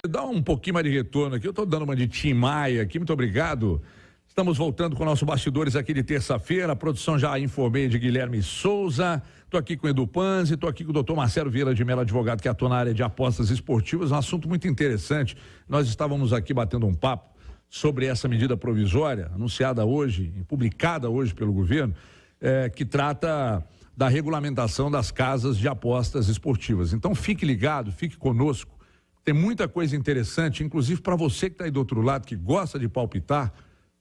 Dá um pouquinho mais de retorno aqui. Eu estou dando uma de Tim Maia aqui. Muito obrigado. Estamos voltando com nossos bastidores aqui de terça-feira. A produção já informei de Guilherme Souza. Estou aqui com o Edu Panzi, estou aqui com o doutor Marcelo Vieira de Mello, advogado que atua na área de apostas esportivas. Um assunto muito interessante. Nós estávamos aqui batendo um papo sobre essa medida provisória, anunciada hoje, publicada hoje pelo governo, que trata da regulamentação das casas de apostas esportivas. Então fique ligado, fique conosco. Tem muita coisa interessante, inclusive para você que está aí do outro lado, que gosta de palpitar.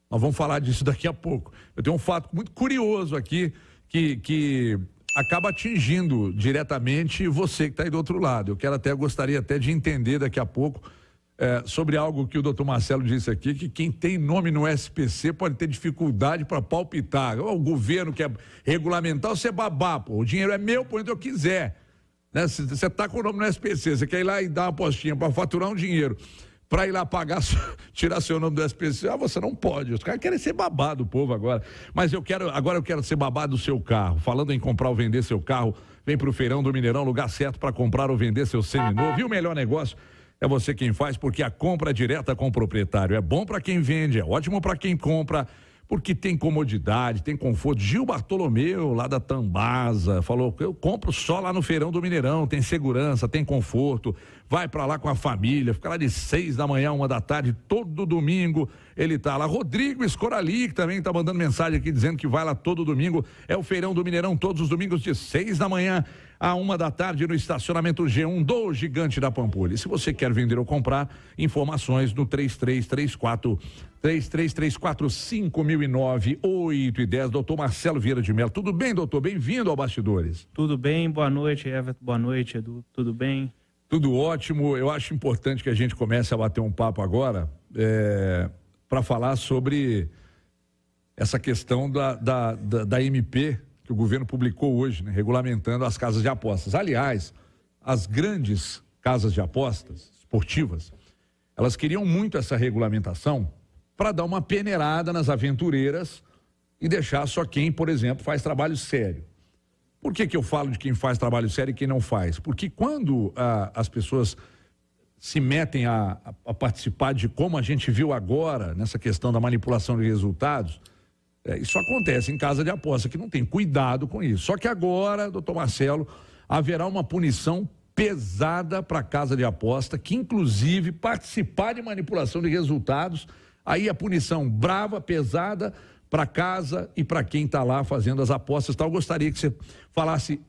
Nós vamos falar disso daqui a pouco. Eu tenho um fato muito curioso aqui que acaba atingindo diretamente você que está aí do outro lado. Gostaria até de entender daqui a pouco sobre algo que o doutor Marcelo disse aqui, que quem tem nome no SPC pode ter dificuldade para palpitar. O governo quer regulamentar, você babá, pô. O dinheiro é meu, põe onde eu quiser. Né? Você está com o nome no SPC, você quer ir lá e dar uma apostinha para faturar um dinheiro, para ir lá pagar, tirar seu nome do SPC, você não pode. Os caras querem ser babado, o povo agora. Mas agora eu quero ser babado do seu carro. Falando em comprar ou vender seu carro, vem pro Feirão do Mineirão, lugar certo para comprar ou vender seu seminovo. E o melhor negócio é você quem faz, porque a compra direta com o proprietário é bom para quem vende, é ótimo para quem compra, porque tem comodidade, tem conforto. Gil Bartolomeu, lá da Tambasa, falou: eu compro só lá no Feirão do Mineirão, tem segurança, tem conforto, vai para lá com a família, fica lá de 6 da manhã, 1 da tarde, todo domingo ele tá lá. Rodrigo Escorali, que também tá mandando mensagem aqui dizendo que vai lá todo domingo, é o Feirão do Mineirão, todos os domingos de 6 da manhã a 1 da tarde no estacionamento G1 do Gigante da Pampulha. E se você quer vender ou comprar, informações no 3334-5009, 8 e 10. Doutor Marcelo Vieira de Mello. Tudo bem, doutor? Bem-vindo ao Bastidores. Tudo bem, boa noite, Everton. Boa noite, Edu. Tudo bem? Tudo ótimo. Eu acho importante que a gente comece a bater um papo agora para falar sobre essa questão da MP que o governo publicou hoje, né, regulamentando as casas de apostas. Aliás, as grandes casas de apostas esportivas, elas queriam muito essa regulamentação para dar uma peneirada nas aventureiras e deixar só quem, por exemplo, faz trabalho sério. Por que eu falo de quem faz trabalho sério e quem não faz? Porque quando as pessoas se metem a participar de, como a gente viu agora, nessa questão da manipulação de resultados, isso acontece em casa de aposta, que não tem cuidado com isso. Só que agora, doutor Marcelo, haverá uma punição pesada para a casa de aposta, que inclusive participar de manipulação de resultados, aí a punição brava, pesada, para casa e para quem está lá fazendo as apostas. Eu gostaria que você falasse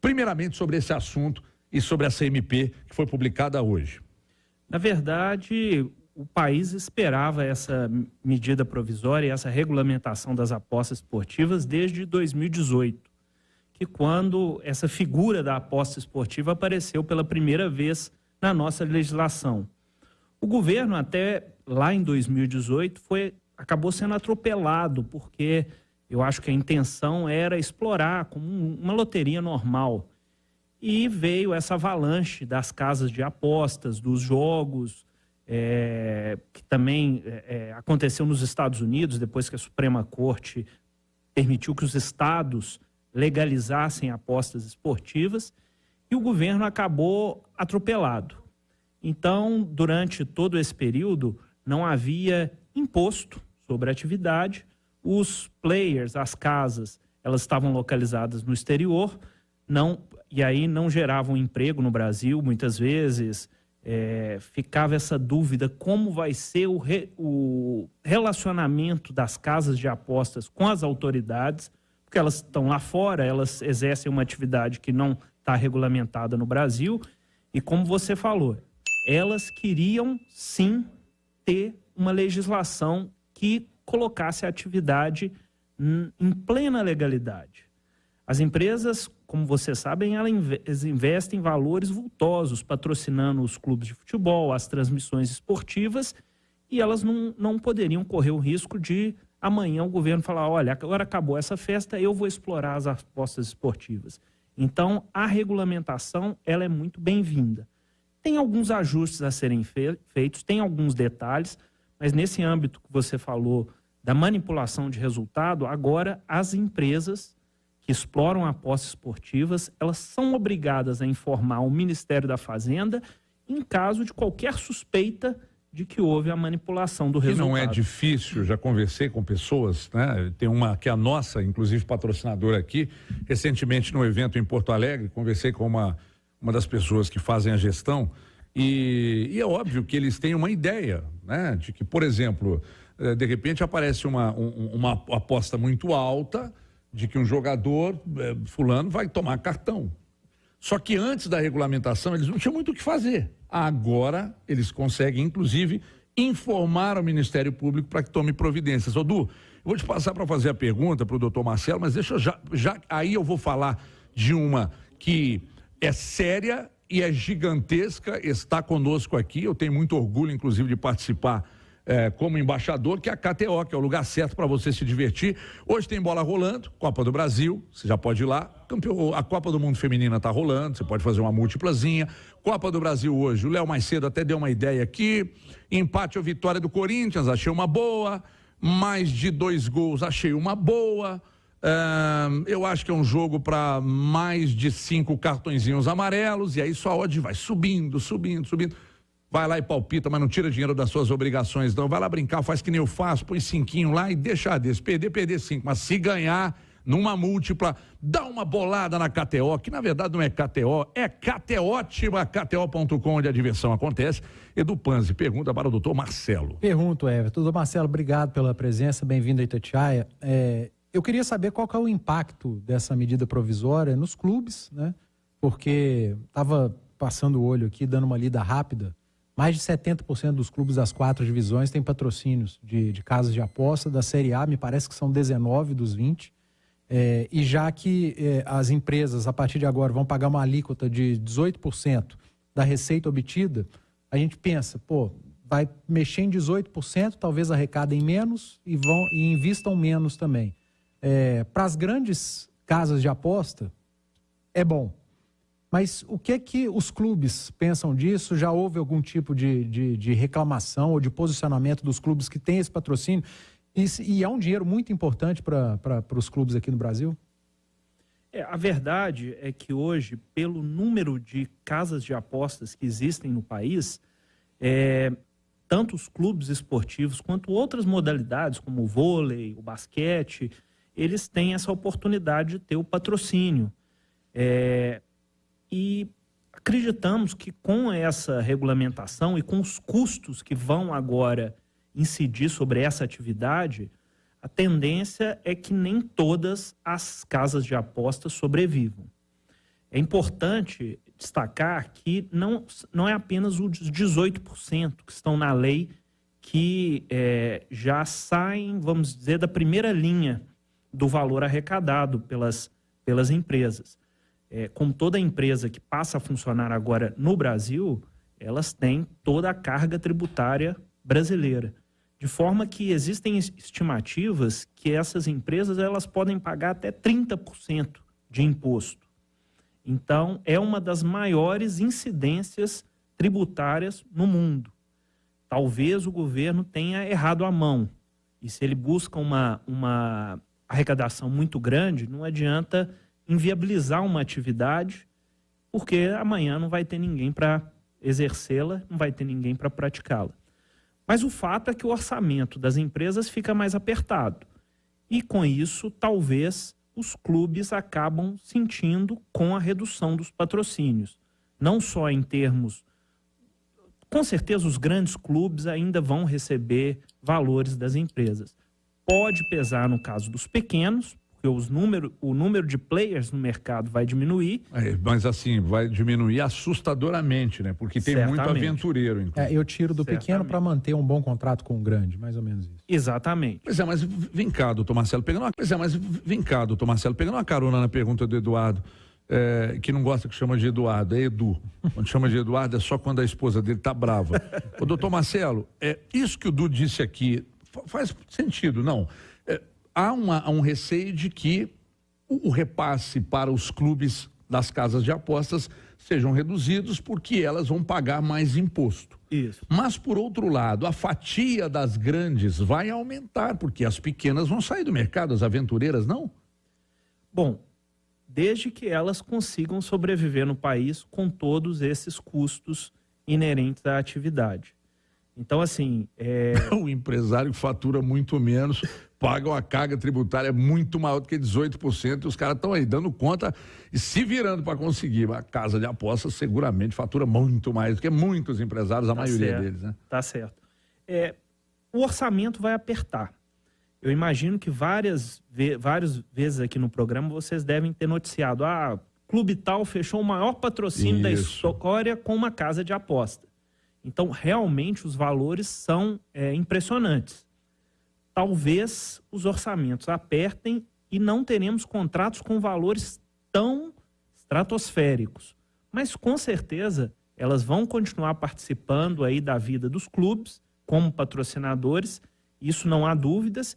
primeiramente sobre esse assunto e sobre essa MP que foi publicada hoje. Na verdade, o país esperava essa medida provisória e essa regulamentação das apostas esportivas desde 2018, que quando essa figura da aposta esportiva apareceu pela primeira vez na nossa legislação. O governo até lá em 2018 acabou sendo atropelado, porque eu acho que a intenção era explorar como uma loteria normal. E veio essa avalanche das casas de apostas, dos jogos, que também aconteceu nos Estados Unidos, depois que a Suprema Corte permitiu que os estados legalizassem apostas esportivas, e o governo acabou atropelado. Então, durante todo esse período, não havia imposto sobre a atividade. Os players, as casas, elas estavam localizadas no exterior, e aí não geravam emprego no Brasil, muitas vezes. Ficava essa dúvida como vai ser o relacionamento das casas de apostas com as autoridades, porque elas estão lá fora, elas exercem uma atividade que não está regulamentada no Brasil, e como você falou, elas queriam sim ter uma legislação que colocasse a atividade em plena legalidade. As empresas, como vocês sabem, elas investem valores vultosos, patrocinando os clubes de futebol, as transmissões esportivas, e elas não poderiam correr o risco de amanhã o governo falar: olha, agora acabou essa festa, eu vou explorar as apostas esportivas. Então, a regulamentação ela é muito bem-vinda. Tem alguns ajustes a serem feitos, tem alguns detalhes, mas nesse âmbito que você falou da manipulação de resultado, agora as empresas que exploram apostas esportivas, elas são obrigadas a informar o Ministério da Fazenda em caso de qualquer suspeita de que houve a manipulação do Que resultado. não é difícil, já conversei com pessoas, né? Tem uma que é a nossa, inclusive patrocinadora aqui, recentemente no evento em Porto Alegre, conversei com uma das pessoas que fazem a gestão e é óbvio que eles têm uma ideia, né? De que, por exemplo, de repente aparece uma aposta muito alta de que um jogador fulano vai tomar cartão. Só que antes da regulamentação eles não tinham muito o que fazer. Agora eles conseguem, inclusive, informar ao Ministério Público para que tome providências. Ô, Du, eu vou te passar para fazer a pergunta para o doutor Marcelo, mas deixa eu já aí eu vou falar de uma que é séria e é gigantesca, está conosco aqui. Eu tenho muito orgulho, inclusive, de participar como embaixador, que é a KTO, que é o lugar certo para você se divertir. Hoje tem bola rolando, Copa do Brasil, você já pode ir lá. A Copa do Mundo Feminina está rolando, você pode fazer uma múltiplazinha. Copa do Brasil hoje, o Léo mais cedo até deu uma ideia aqui. Empate ou vitória do Corinthians, achei uma boa. Mais de 2 gols, achei uma boa. Eu acho que é um jogo para mais de 5 cartõezinhos amarelos, e aí sua odd vai subindo. Vai lá e palpita, mas não tira dinheiro das suas obrigações, não. Vai lá brincar, faz que nem eu faço, põe 5 lá e deixa desse. Perder 5. Mas se ganhar numa múltipla, dá uma bolada na KTO, que na verdade não é KTO, é KTOtima, KTO.com, onde a diversão acontece. Edu Panzi, pergunta para o doutor Marcelo. Pergunto, Everton. Doutor Marcelo, obrigado pela presença, bem-vindo a Itatiaia. Eu queria saber qual que é o impacto dessa medida provisória nos clubes, né? Porque estava passando o olho aqui, dando uma lida rápida. Mais de 70% dos clubes das 4 divisões têm patrocínios de casas de aposta. Da Série A, me parece que são 19 dos 20. E já que as empresas, a partir de agora, vão pagar uma alíquota de 18% da receita obtida, a gente pensa, vai mexer em 18%, talvez arrecadem menos e invistam menos também. Para as grandes casas de aposta, é bom. Mas o que é que os clubes pensam disso? Já houve algum tipo de reclamação ou de posicionamento dos clubes que têm esse patrocínio? E é um dinheiro muito importante para os clubes aqui no Brasil? A verdade é que hoje, pelo número de casas de apostas que existem no país, tanto os clubes esportivos quanto outras modalidades, como o vôlei, o basquete, eles têm essa oportunidade de ter o patrocínio. E acreditamos que com essa regulamentação e com os custos que vão agora incidir sobre essa atividade, a tendência é que nem todas as casas de apostas sobrevivam. É importante destacar que não é apenas os 18% que estão na lei que já saem, vamos dizer, da primeira linha do valor arrecadado pelas empresas. Como toda empresa que passa a funcionar agora no Brasil, elas têm toda a carga tributária brasileira. De forma que existem estimativas que essas empresas elas podem pagar até 30% de imposto. Então, é uma das maiores incidências tributárias no mundo. Talvez o governo tenha errado a mão. E se ele busca uma arrecadação muito grande, não adianta inviabilizar uma atividade, porque amanhã não vai ter ninguém para exercê-la, não vai ter ninguém para praticá-la. Mas o fato é que o orçamento das empresas fica mais apertado. E com isso, talvez os clubes acabam sentindo com a redução dos patrocínios. Não só em termos... Com certeza os grandes clubes ainda vão receber valores das empresas. Pode pesar no caso dos pequenos, porque o número de players no mercado vai diminuir. Mas assim, vai diminuir assustadoramente, né? Porque tem muito aventureiro. Eu tiro do pequeno para manter um bom contrato com o grande, mais ou menos isso. Exatamente. Pois mas vem cá, doutor Marcelo, pegando uma carona na pergunta do Eduardo, que não gosta que chama de Eduardo, é Edu. Quando chama de Eduardo é só quando a esposa dele tá brava. Ô, doutor Marcelo, isso que o Du disse aqui faz sentido, não? Há um receio de que o repasse para os clubes das casas de apostas sejam reduzidos porque elas vão pagar mais imposto. Isso. Mas, por outro lado, a fatia das grandes vai aumentar porque as pequenas vão sair do mercado, as aventureiras não? Bom, desde que elas consigam sobreviver no país com todos esses custos inerentes à atividade. Então, assim... O empresário que fatura muito menos, paga uma carga tributária muito maior do que 18%, e os caras estão aí dando conta e se virando para conseguir. A casa de apostas seguramente fatura muito mais do que muitos empresários, a maioria deles, né? Tá certo. O orçamento vai apertar. Eu imagino que várias vezes aqui no programa vocês devem ter noticiado: clube tal fechou o maior patrocínio da história com uma casa de aposta. Então, realmente, os valores são impressionantes. Talvez os orçamentos apertem e não teremos contratos com valores tão estratosféricos. Mas, com certeza, elas vão continuar participando aí da vida dos clubes como patrocinadores, isso não há dúvidas.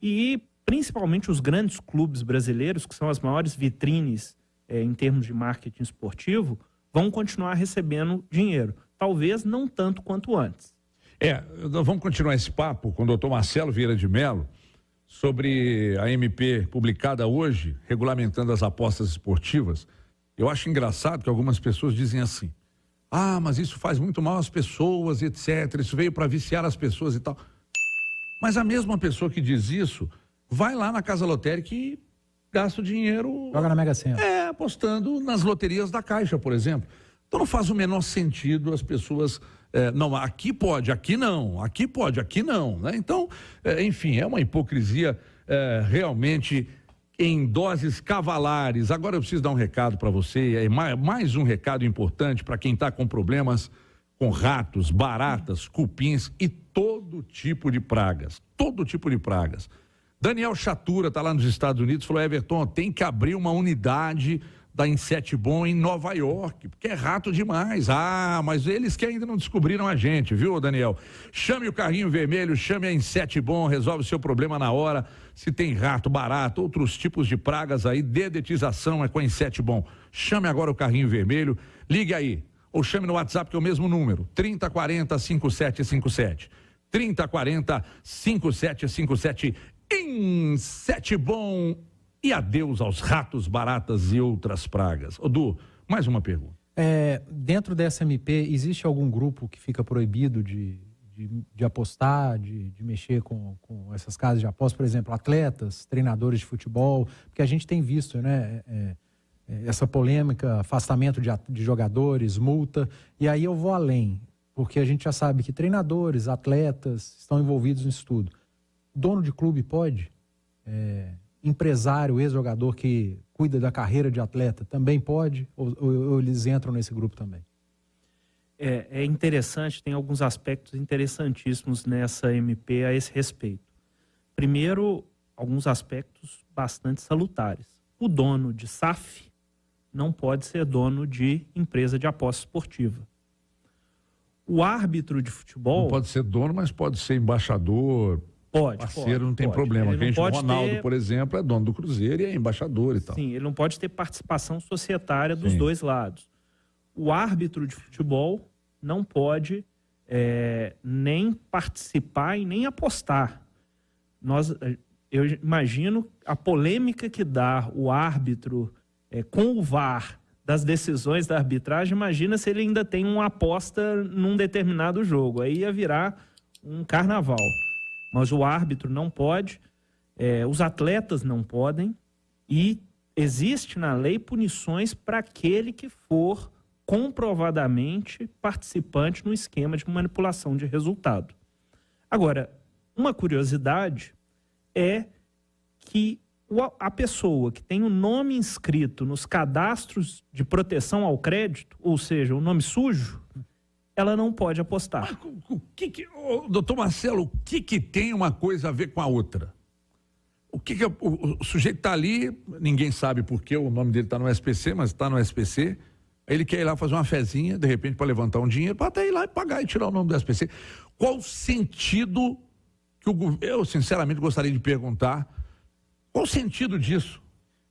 E, principalmente, os grandes clubes brasileiros, que são as maiores vitrines em termos de marketing esportivo, vão continuar recebendo dinheiro. Talvez não tanto quanto antes. Vamos continuar esse papo com o doutor Marcelo Vieira de Mello sobre a MP publicada hoje, regulamentando as apostas esportivas. Eu acho engraçado que algumas pessoas dizem assim: mas isso faz muito mal às pessoas, etc. Isso veio para viciar as pessoas e tal. Mas a mesma pessoa que diz isso, vai lá na casa lotérica e gasta o dinheiro... Joga na Mega Sena. Apostando nas loterias da Caixa, por exemplo. Então não faz o menor sentido as pessoas... não, aqui pode, aqui não. Aqui pode, aqui não. Né? Então, enfim, é uma hipocrisia realmente em doses cavalares. Agora eu preciso dar um recado para você, mais um recado importante para quem está com problemas com ratos, baratas, cupins e todo tipo de pragas. Todo tipo de pragas. Daniel Chatura está lá nos Estados Unidos, falou: Everton, tem que abrir uma unidade da Insetbon em Nova York, porque é rato demais. Mas eles que ainda não descobriram a gente, viu, Daniel? Chame o carrinho vermelho, chame a Insetbon, resolve o seu problema na hora. Se tem rato, barata, outros tipos de pragas aí, dedetização é com a Insetbon. Chame agora o carrinho vermelho, ligue aí, ou chame no WhatsApp, que é o mesmo número, 3040-5757. 3040-5757. Insetbon. E adeus aos ratos, baratas e outras pragas. Du, mais uma pergunta. Dentro dessa MP, existe algum grupo que fica proibido de apostar, de mexer com essas casas de apostas? Por exemplo, atletas, treinadores de futebol? Porque a gente tem visto, né, essa polêmica, afastamento de jogadores, multa. E aí eu vou além, porque a gente já sabe que treinadores, atletas estão envolvidos nisso tudo. Dono de clube pode? Empresário, ex-jogador que cuida da carreira de atleta também pode? Ou eles entram nesse grupo também? É interessante, tem alguns aspectos interessantíssimos nessa MP a esse respeito. Primeiro, alguns aspectos bastante salutares. O dono de SAF não pode ser dono de empresa de aposta esportiva. O árbitro de futebol... Não pode ser dono, mas pode ser embaixador... Parceiro, não tem problema. O Ronaldo, por exemplo, é dono do Cruzeiro e é embaixador e tal. Sim, ele não pode ter participação societária dos dois lados. O árbitro de futebol não pode nem participar e nem apostar. Eu imagino a polêmica que dá o árbitro com o VAR das decisões da arbitragem. Imagina se ele ainda tem uma aposta num determinado jogo. Aí ia virar um carnaval. Mas o árbitro não pode, os atletas não podem, e existe na lei punições para aquele que for comprovadamente participante no esquema de manipulação de resultado. Agora, uma curiosidade é que a pessoa que tem o nome inscrito nos cadastros de proteção ao crédito, ou seja, o nome sujo, ela não pode apostar. Doutor Marcelo, o que tem uma coisa a ver com a outra? O sujeito está ali, ninguém sabe por que o nome dele está no SPC, mas está no SPC, aí ele quer ir lá fazer uma fezinha, de repente, para levantar um dinheiro, para até ir lá e pagar e tirar o nome do SPC. Qual o sentido que eu sinceramente gostaria de perguntar, qual o sentido disso?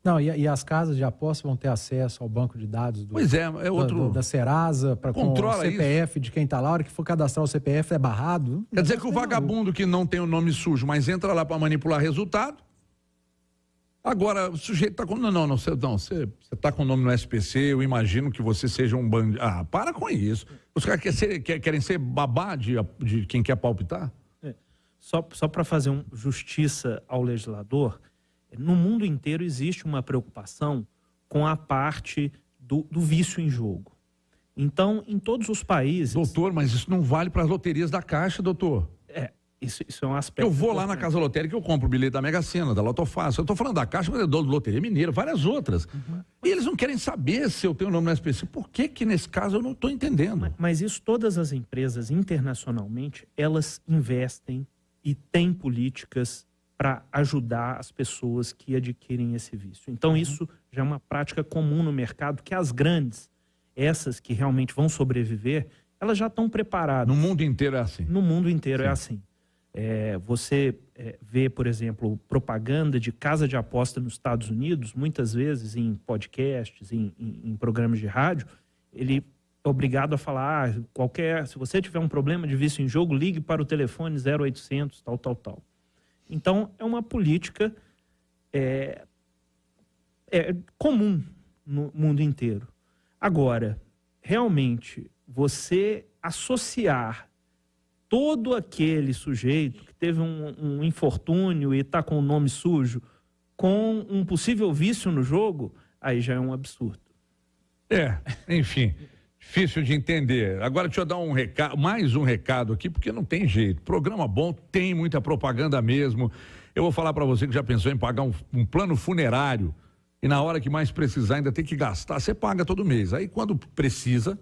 Não, e as casas de aposta vão ter acesso ao banco de dados da Serasa, com o CPF de quem está lá. A hora que for cadastrar o CPF é barrado. Quer dizer que o vagabundo que não tem o nome sujo, mas entra lá para manipular resultado, Agora, o sujeito está com... Você está com o nome no SPC, eu imagino que você seja um bandido. Ah, para com isso. Os caras querem ser babá de quem quer palpitar? Só para fazer justiça ao legislador, no mundo inteiro existe uma preocupação com a parte do vício em jogo. Então, em todos os países... Doutor, mas isso não vale para as loterias da Caixa, doutor. Isso é um aspecto... Eu vou lá na Casa Lotérica e eu compro o bilhete da Mega Sena, da Lotofácil. Eu estou falando da Caixa, mas é dono de Loteria Mineira, várias outras. E eles não querem saber se eu tenho o nome no SPC. Por que nesse caso eu não estou entendendo? Mas isso, todas as empresas internacionalmente, elas investem e têm políticas para ajudar as pessoas que adquirem esse vício. Então, isso já é uma prática comum no mercado, que as grandes, essas que realmente vão sobreviver, elas já estão preparadas. No mundo inteiro é assim? No mundo inteiro é assim. Você vê, por exemplo, propaganda de casa de aposta nos Estados Unidos, muitas vezes em podcasts, em programas de rádio, ele é obrigado a falar, se você tiver um problema de vício em jogo, ligue para o telefone 0800, tal. Então, é uma política comum no mundo inteiro. Agora, realmente, você associar todo aquele sujeito que teve um infortúnio e está com o nome sujo com um possível vício no jogo, aí já é um absurdo. Enfim, difícil de entender. Agora deixa eu dar mais um recado aqui, porque não tem jeito. Programa bom, tem muita propaganda mesmo. Eu vou falar para você que já pensou em pagar um plano funerário e na hora que mais precisar ainda tem que gastar, você paga todo mês. Aí quando precisa...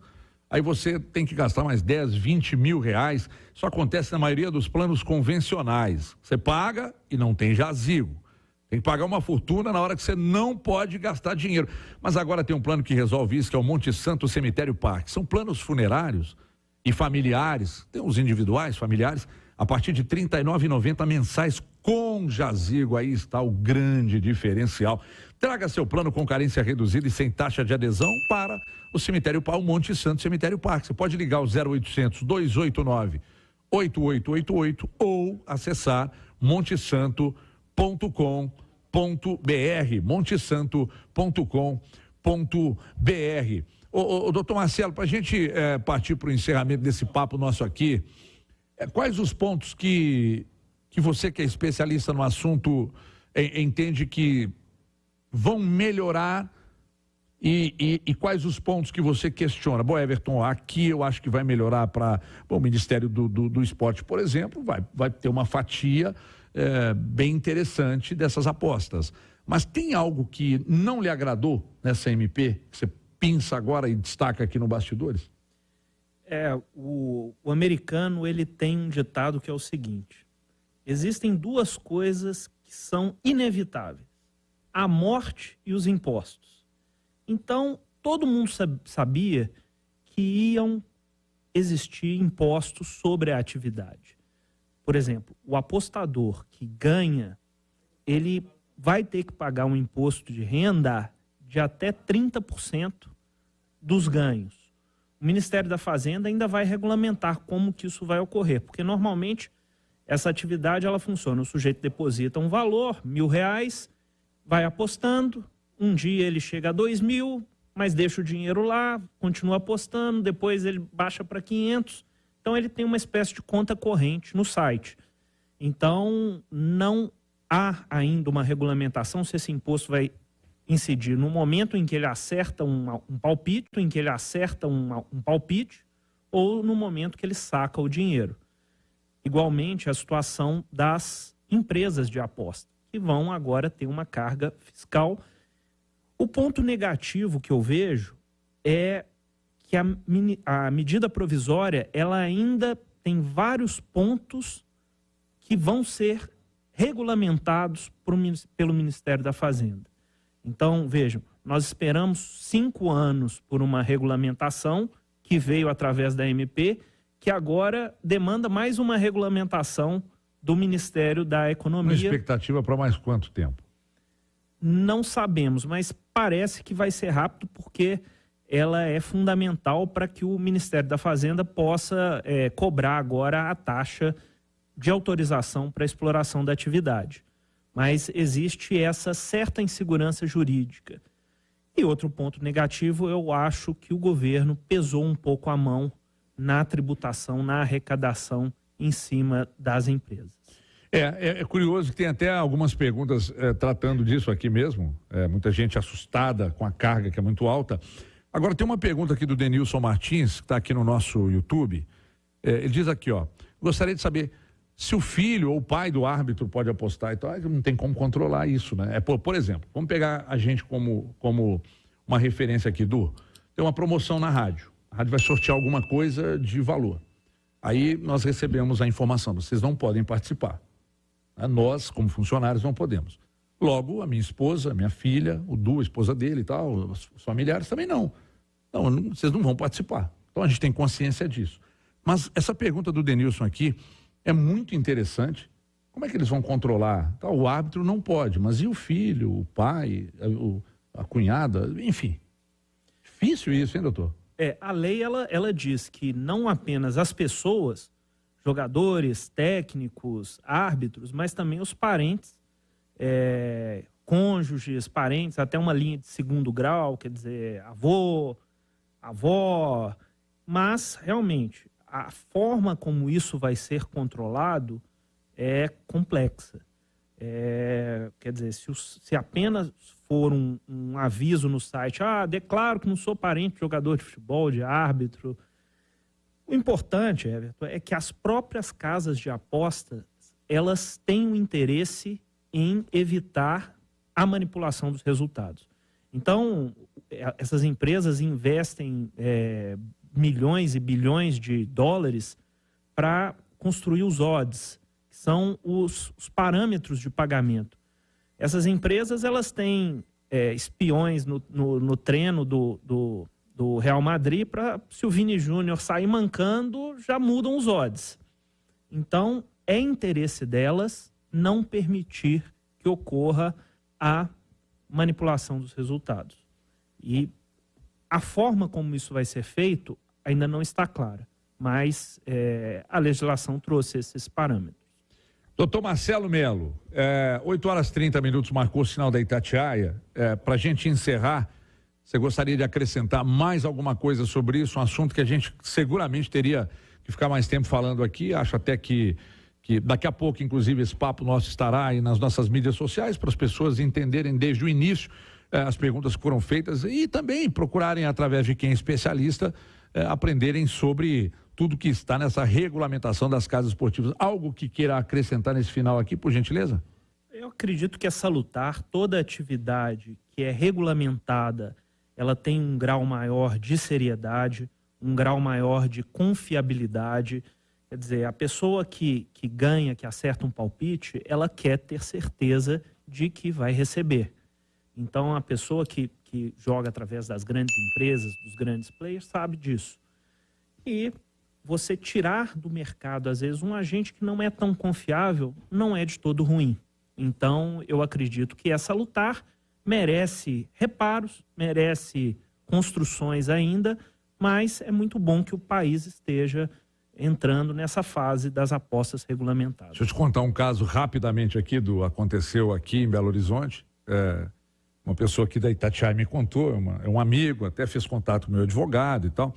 Aí você tem que gastar mais 10, 20 mil reais. Isso acontece na maioria dos planos convencionais. Você paga e não tem jazigo. Tem que pagar uma fortuna na hora que você não pode gastar dinheiro. Mas agora tem um plano que resolve isso, que é o Monte Santo Cemitério Parque. São planos funerários e familiares, tem uns individuais, familiares, a partir de R$ 39,90 mensais com jazigo. Aí está o grande diferencial. Traga seu plano com carência reduzida e sem taxa de adesão para o Cemitério Parque, o Monte Santo Cemitério Parque. Você pode ligar o 0800 289 8888 ou acessar montesanto.com.br, montesanto.com.br. Ô, doutor Marcelo, para a gente partir para o encerramento desse papo nosso aqui, quais os pontos que você, que é especialista no assunto, entende que vão melhorar e quais os pontos que você questiona? Bom, Everton, aqui eu acho que vai melhorar para o Ministério do Esporte, por exemplo, vai ter uma fatia bem interessante dessas apostas. Mas tem algo que não lhe agradou nessa MP, que você pinça agora e destaca aqui no Bastidores? O americano, ele tem um ditado que é o seguinte: existem duas coisas que são inevitáveis: a morte e os impostos. Então, todo mundo sabia que iam existir impostos sobre a atividade. Por exemplo, o apostador que ganha, ele vai ter que pagar um imposto de renda de até 30% dos ganhos. O Ministério da Fazenda ainda vai regulamentar como que isso vai ocorrer, porque normalmente essa atividade ela funciona: o sujeito deposita um valor, R$1.000, vai apostando, um dia ele chega a 2.000, mas deixa o dinheiro lá, continua apostando, depois ele baixa para 500. Então ele tem uma espécie de conta corrente no site. Então não há ainda uma regulamentação se esse imposto vai incidir no momento em que ele acerta um palpite, ou no momento que ele saca o dinheiro. Igualmente a situação das empresas de aposta, que vão agora ter uma carga fiscal. O ponto negativo que eu vejo é que a medida provisória, ela ainda tem vários pontos que vão ser regulamentados pelo Ministério da Fazenda. Então, vejam, nós esperamos 5 anos por uma regulamentação que veio através da MP, que agora demanda mais uma regulamentação do Ministério da Economia. Uma expectativa para mais quanto tempo? Não sabemos, mas parece que vai ser rápido, porque ela é fundamental para que o Ministério da Fazenda possa cobrar agora a taxa de autorização para a exploração da atividade. mas existe essa certa insegurança jurídica. E outro ponto negativo, eu acho que o governo pesou um pouco a mão na tributação, na arrecadação em cima das empresas. É curioso que tem até algumas perguntas tratando disso aqui mesmo, muita gente assustada com a carga que é muito alta. Agora tem uma pergunta aqui do Denilson Martins, que está aqui no nosso YouTube. Ele diz aqui, ó, gostaria de saber se o filho ou o pai do árbitro pode apostar e tal. Não tem como controlar isso, né? Por exemplo, vamos pegar a gente como uma referência aqui, tem uma promoção na rádio. A rádio vai sortear alguma coisa de valor. Aí nós recebemos a informação, vocês não podem participar. Nós, como funcionários, não podemos. Logo, a minha esposa, a minha filha, a esposa dele e tal, os familiares também não. Não, vocês não vão participar. Então a gente tem consciência disso. Mas essa pergunta do Denilson aqui é muito interessante. Como é que eles vão controlar? O árbitro não pode, mas e o filho, o pai, a cunhada, enfim. Difícil isso, hein, doutor? A lei, ela diz que não apenas as pessoas, jogadores, técnicos, árbitros, mas também os parentes, cônjuges, parentes, até uma linha de segundo grau, quer dizer, avô, avó. Mas, realmente, a forma como isso vai ser controlado é complexa. Quer dizer, se apenas for um aviso no site, declaro que não sou parente de jogador de futebol, de árbitro. O importante, Everton, é que as próprias casas de aposta, elas têm um interesse em evitar a manipulação dos resultados. Então, essas empresas investem milhões e bilhões de dólares para construir os odds, que são os parâmetros de pagamento. Essas empresas, elas têm espiões no treino do Real Madrid para, se o Vini Júnior sair mancando, já mudam os odds. Então, é interesse delas não permitir que ocorra a manipulação dos resultados. E a forma como isso vai ser feito ainda não está clara, mas a legislação trouxe esses parâmetros. Doutor Marcelo Melo, 8h30 marcou o sinal da Itatiaia. Para a gente encerrar, você gostaria de acrescentar mais alguma coisa sobre isso? Um assunto que a gente seguramente teria que ficar mais tempo falando aqui. Acho até que daqui a pouco, inclusive, esse papo nosso estará aí nas nossas mídias sociais para as pessoas entenderem desde o início as perguntas que foram feitas e também procurarem, através de quem é especialista, aprenderem sobre tudo que está nessa regulamentação das casas esportivas. Algo que queira acrescentar nesse final aqui, por gentileza? Eu acredito que é salutar. Toda atividade que é regulamentada, ela tem um grau maior de seriedade, um grau maior de confiabilidade. Quer dizer, a pessoa que ganha, que acerta um palpite, ela quer ter certeza de que vai receber. Então, a pessoa que joga através das grandes empresas, dos grandes players, sabe disso. E você tirar do mercado, às vezes, um agente que não é tão confiável, não é de todo ruim. Então, eu acredito que essa lutar merece reparos, merece construções ainda, mas é muito bom que o país esteja entrando nessa fase das apostas regulamentadas. Deixa eu te contar um caso rapidamente aqui aconteceu aqui em Belo Horizonte. Uma pessoa aqui da Itatiaia me contou, é um amigo, até fez contato com o meu advogado e tal.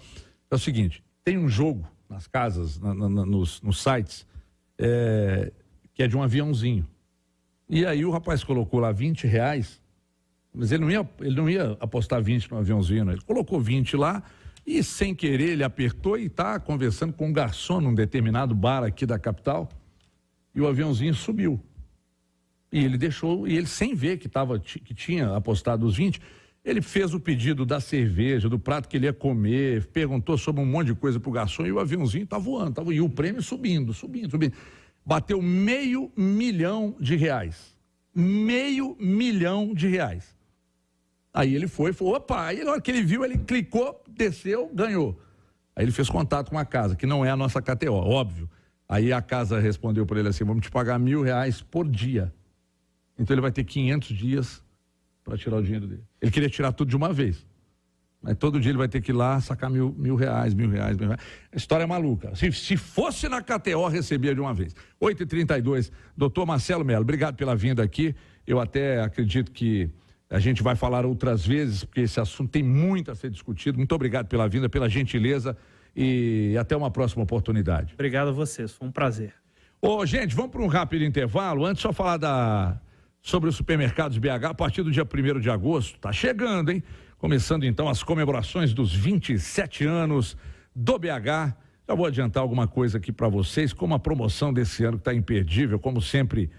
É o seguinte, tem um jogo nas casas, nos sites, que é de um aviãozinho. E aí o rapaz colocou lá R$20, mas ele não ia apostar 20 no aviãozinho, né? Ele colocou 20 lá e, sem querer, ele apertou e está conversando com um garçom num determinado bar aqui da capital e o aviãozinho subiu. E ele deixou, e ele sem ver que tinha apostado os 20, ele fez o pedido da cerveja, do prato que ele ia comer, perguntou sobre um monte de coisa pro garçom e o aviãozinho está voando, e o prêmio subindo. Bateu R$500 mil. R$500 mil. Aí ele foi, opa, aí na hora que ele viu, ele clicou, desceu, ganhou. Aí ele fez contato com a casa, que não é a nossa KTO, óbvio. Aí a casa respondeu para ele assim, vamos te pagar R$1.000 por dia. Então ele vai ter 500 dias para tirar o dinheiro dele. Ele queria tirar tudo de uma vez. Mas todo dia ele vai ter que ir lá sacar mil reais. A história é maluca. Se fosse na KTO, recebia de uma vez. 8h32, doutor Marcelo Melo, obrigado pela vinda aqui. Eu até acredito que a gente vai falar outras vezes, porque esse assunto tem muito a ser discutido. Muito obrigado pela vinda, pela gentileza e até uma próxima oportunidade. Obrigado a vocês, foi um prazer. Ô, gente, vamos para um rápido intervalo. Antes, só falar sobre os supermercados BH. A partir do dia 1º de agosto, tá chegando, hein? Começando então as comemorações dos 27 anos do BH. Já vou adiantar alguma coisa aqui para vocês, como a promoção desse ano que está imperdível, como sempre,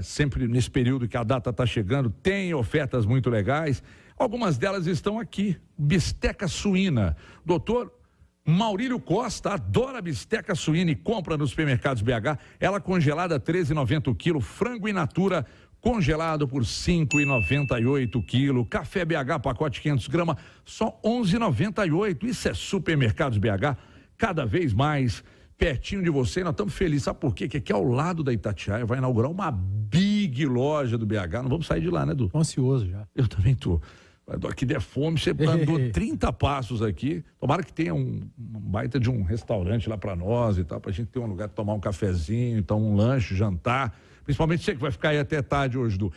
sempre nesse período que a data está chegando, tem ofertas muito legais. Algumas delas estão aqui. Bisteca suína. Doutor Maurílio Costa adora bisteca suína e compra nos supermercados BH. Ela congelada R$ 13,90 o quilo. Frango in natura congelado por R$ 5,98 o quilo. Café BH, pacote 500 gramas, só R$ 11,98. Isso é supermercados BH, cada vez mais pertinho de você. Nós estamos felizes. Sabe por quê? Que aqui ao lado da Itatiaia vai inaugurar uma big loja do BH. Não vamos sair de lá, né, Edu? Tô ansioso já. Eu também tô. Aqui der fome, você andou 30 passos aqui. Tomara que tenha um baita de um restaurante lá para nós e tal, pra gente ter um lugar de tomar um cafezinho, então um lanche, jantar. Principalmente você que vai ficar aí até tarde hoje, Edu.